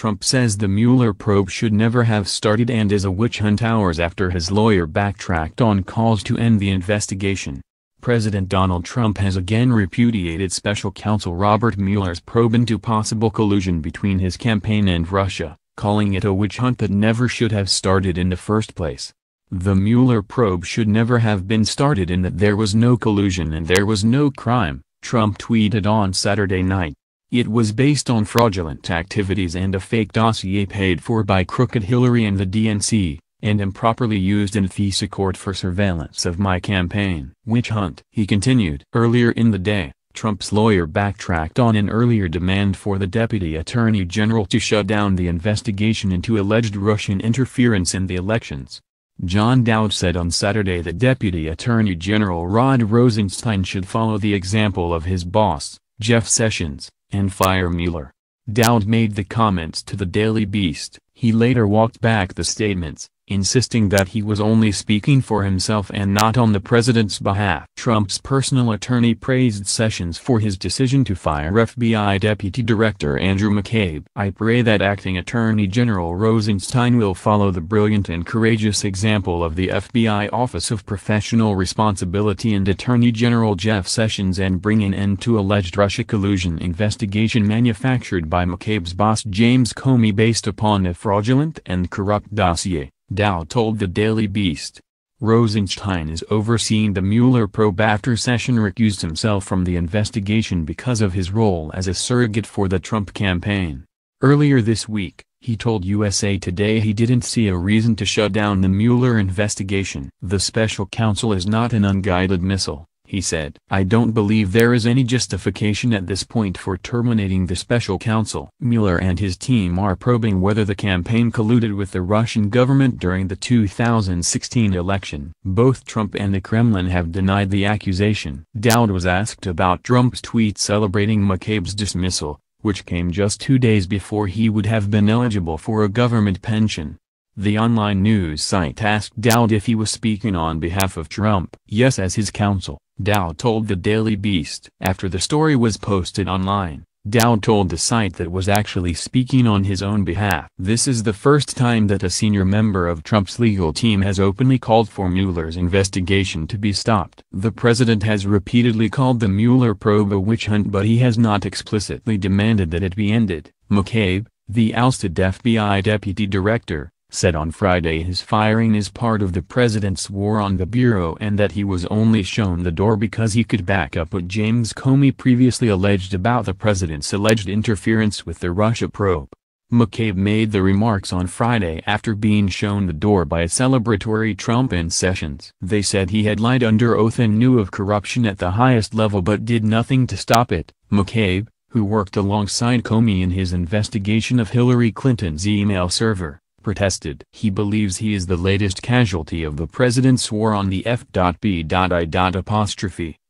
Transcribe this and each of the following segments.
Trump says the Mueller probe should never have started and is a witch hunt hours after his lawyer backtracked on calls to end the investigation. President Donald Trump has again repudiated special counsel Robert Mueller's probe into possible collusion between his campaign and Russia, calling it a witch hunt that never should have started in the first place. The Mueller probe should never have been started in that there was no collusion and there was no crime, Trump tweeted on Saturday night. It was based on fraudulent activities and a fake dossier paid for by crooked Hillary and the DNC, and improperly used in FISA court for surveillance of my campaign. Witch hunt, he continued. Earlier in the day, Trump's lawyer backtracked on an earlier demand for the Deputy Attorney General to shut down the investigation into alleged Russian interference in the elections. John Dowd said on Saturday that Deputy Attorney General Rod Rosenstein should follow the example of his boss, Jeff Sessions, and fire Mueller. Dowd made the comments to the Daily Beast. He later walked back the statements, insisting that he was only speaking for himself and not on the president's behalf. Trump's personal attorney praised Sessions for his decision to fire FBI Deputy Director Andrew McCabe. "I pray that Acting Attorney General Rosenstein will follow the brilliant and courageous example of the FBI Office of Professional Responsibility and Attorney General Jeff Sessions and bring an end to alleged Russia collusion investigation manufactured by McCabe's boss James Comey based upon a fraudulent and corrupt dossier," Dowd told the Daily Beast. Rosenstein is overseeing the Mueller probe after Sessions recused himself from the investigation because of his role as a surrogate for the Trump campaign. Earlier this week, he told USA Today he didn't see a reason to shut down the Mueller investigation. "The special counsel is not an unguided missile," he said. "I don't believe there is any justification at this point for terminating the special counsel." Mueller and his team are probing whether the campaign colluded with the Russian government during the 2016 election. Both Trump and the Kremlin have denied the accusation. Dowd was asked about Trump's tweet celebrating McCabe's dismissal, which came just 2 days before he would have been eligible for a government pension. The online news site asked Dowd if he was speaking on behalf of Trump. "Yes, as his counsel," Dowd told the Daily Beast. After the story was posted online, Dowd told the site that was actually speaking on his own behalf. "This is the first time that a senior member of Trump's legal team has openly called for Mueller's investigation to be stopped. The president has repeatedly called the Mueller probe a witch hunt, but he has not explicitly demanded that it be ended." McCabe, the ousted FBI deputy director, said on Friday his firing is part of the president's war on the Bureau and that he was only shown the door because he could back up what James Comey previously alleged about the president's alleged interference with the Russia probe. McCabe made the remarks on Friday after being shown the door by a celebratory Trump and Sessions. They said he had lied under oath and knew of corruption at the highest level but did nothing to stop it. McCabe, who worked alongside Comey in his investigation of Hillary Clinton's email server, protested. He believes he is the latest casualty of the president's war on the F.B.I.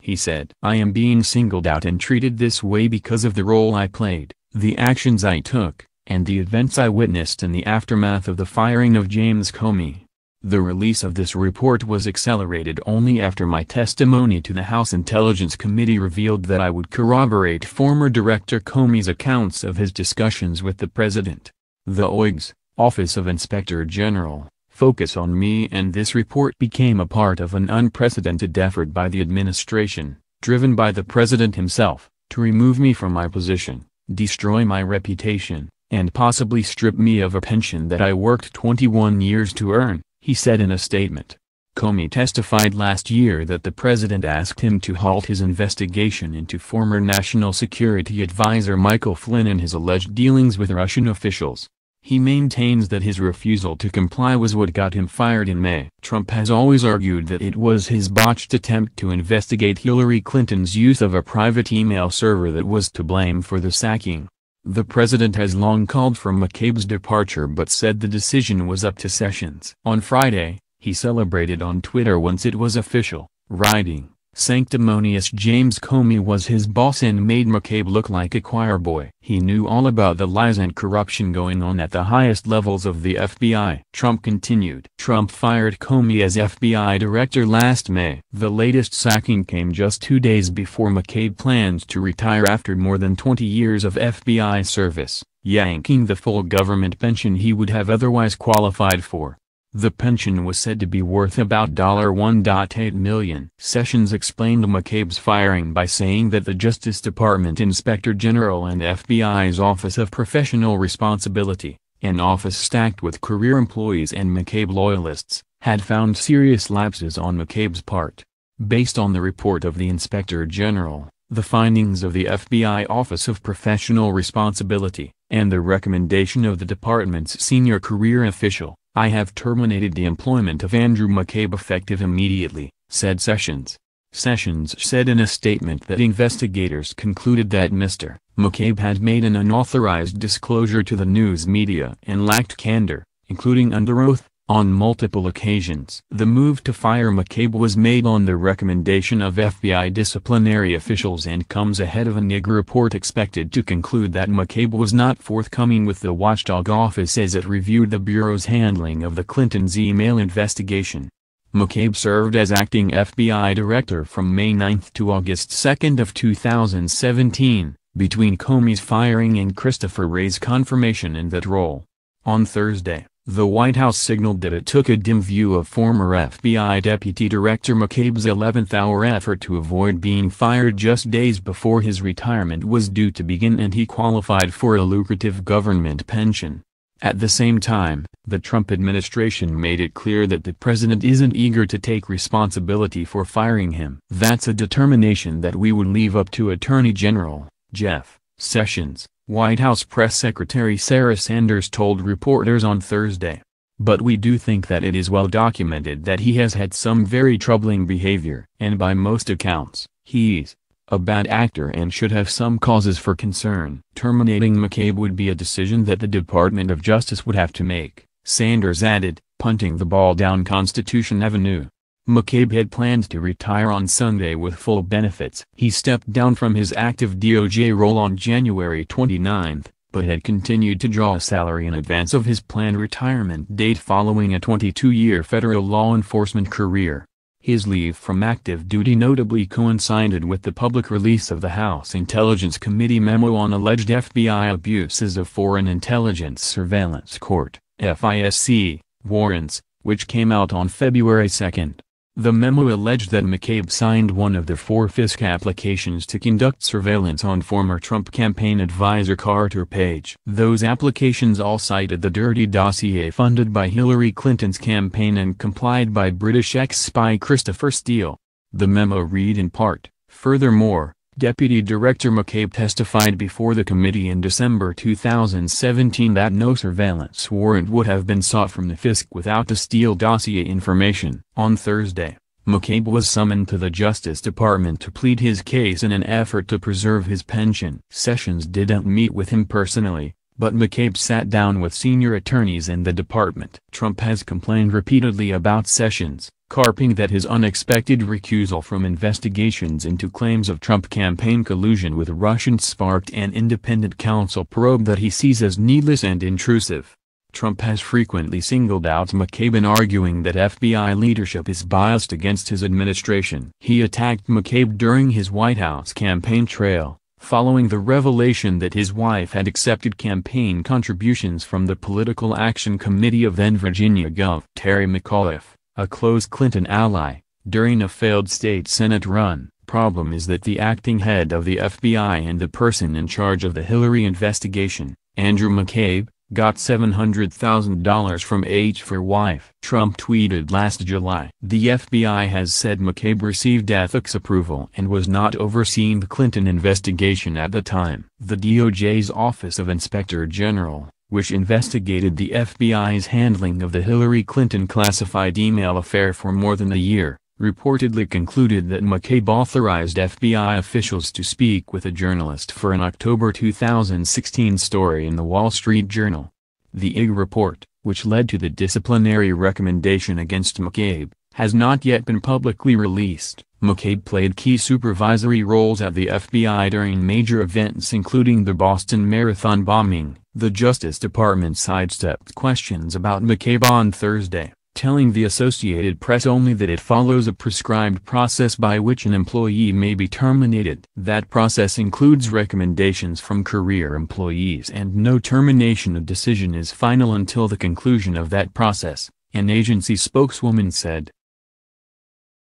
He said, "I am being singled out and treated this way because of the role I played, the actions I took, and the events I witnessed in the aftermath of the firing of James Comey." The release of this report was accelerated only after my testimony to the House Intelligence Committee revealed that I would corroborate former Director Comey's accounts of his discussions with the president. The OIG's Office of Inspector General, focus on me, and this report became a part of an unprecedented effort by the administration, driven by the president himself, to remove me from my position, destroy my reputation, and possibly strip me of a pension that I worked 21 years to earn, he said in a statement. Comey testified last year that the president asked him to halt his investigation into former National Security Advisor Michael Flynn and his alleged dealings with Russian officials. He maintains that his refusal to comply was what got him fired in May. Trump has always argued that it was his botched attempt to investigate Hillary Clinton's use of a private email server that was to blame for the sacking. The president has long called for McCabe's departure but said the decision was up to Sessions. On Friday, he celebrated on Twitter once it was official, writing, Sanctimonious James Comey was his boss and made McCabe look like a choir boy. He knew all about the lies and corruption going on at the highest levels of the FBI. Trump continued. Trump fired Comey as FBI director last May. The latest sacking came just 2 days before McCabe planned to retire after more than 20 years of FBI service, yanking the full government pension he would have otherwise qualified for. The pension was said to be worth about $1.8 million. Sessions explained McCabe's firing by saying that the Justice Department Inspector General and FBI's Office of Professional Responsibility, an office stacked with career employees and McCabe loyalists, had found serious lapses on McCabe's part. Based on the report of the Inspector General, the findings of the FBI Office of Professional Responsibility, and the recommendation of the department's senior career official, I have terminated the employment of Andrew McCabe effective immediately, said Sessions. Sessions said in a statement that investigators concluded that Mr. McCabe had made an unauthorized disclosure to the news media and lacked candor, including under oath, on multiple occasions. The move to fire McCabe was made on the recommendation of FBI disciplinary officials and comes ahead of a NIG report expected to conclude that McCabe was not forthcoming with the watchdog office as it reviewed the Bureau's handling of the Clintons' email investigation. McCabe served as acting FBI director from May 9 to August 2 of 2017, between Comey's firing and Christopher Wray's confirmation in that role. On Thursday, the White House signaled that it took a dim view of former FBI Deputy Director McCabe's 11th-hour effort to avoid being fired just days before his retirement was due to begin and he qualified for a lucrative government pension. At the same time, the Trump administration made it clear that the president isn't eager to take responsibility for firing him. That's a determination that we would leave up to Attorney General Jeff Sessions, White House Press Secretary Sarah Sanders told reporters on Thursday. But we do think that it is well documented that he has had some very troubling behavior, and by most accounts, he's a bad actor and should have some causes for concern. Terminating McCabe would be a decision that the Department of Justice would have to make, Sanders added, punting the ball down Constitution Avenue. McCabe had planned to retire on Sunday with full benefits. He stepped down from his active DOJ role on January 29, but had continued to draw a salary in advance of his planned retirement date following a 22-year federal law enforcement career. His leave from active duty notably coincided with the public release of the House Intelligence Committee memo on alleged FBI abuses of Foreign Intelligence Surveillance Court (FISC) warrants, which came out on February 2. The memo alleged that McCabe signed one of the 4 FISC applications to conduct surveillance on former Trump campaign advisor Carter Page. Those applications all cited the dirty dossier funded by Hillary Clinton's campaign and complied by British ex-spy Christopher Steele. The memo read in part, furthermore, Deputy Director McCabe testified before the committee in December 2017 that no surveillance warrant would have been sought from the FISC without the Steele dossier information. On Thursday, McCabe was summoned to the Justice Department to plead his case in an effort to preserve his pension. Sessions didn't meet with him personally, but McCabe sat down with senior attorneys in the department. Trump has complained repeatedly about Sessions, carping that his unexpected recusal from investigations into claims of Trump campaign collusion with Russians sparked an independent counsel probe that he sees as needless and intrusive. Trump has frequently singled out McCabe in arguing that FBI leadership is biased against his administration. He attacked McCabe during his White House campaign trail, following the revelation that his wife had accepted campaign contributions from the Political Action Committee of then Virginia Gov. Terry McAuliffe, a close Clinton ally, during a failed state Senate run. Problem is that the acting head of the FBI and the person in charge of the Hillary investigation, Andrew McCabe, got $700,000 from for wife. Trump tweeted last July. The FBI has said McCabe received ethics approval and was not overseeing the Clinton investigation at the time. The DOJ's Office of Inspector General, which investigated the FBI's handling of the Hillary Clinton classified email affair for more than a year, reportedly concluded that McCabe authorized FBI officials to speak with a journalist for an October 2016 story in the Wall Street Journal. The IG report, which led to the disciplinary recommendation against McCabe, has not yet been publicly released. McCabe played key supervisory roles at the FBI during major events including the Boston Marathon bombing. The Justice Department sidestepped questions about McCabe on Thursday, telling the Associated Press only that it follows a prescribed process by which an employee may be terminated. That process includes recommendations from career employees and no termination decision is final until the conclusion of that process, an agency spokeswoman said.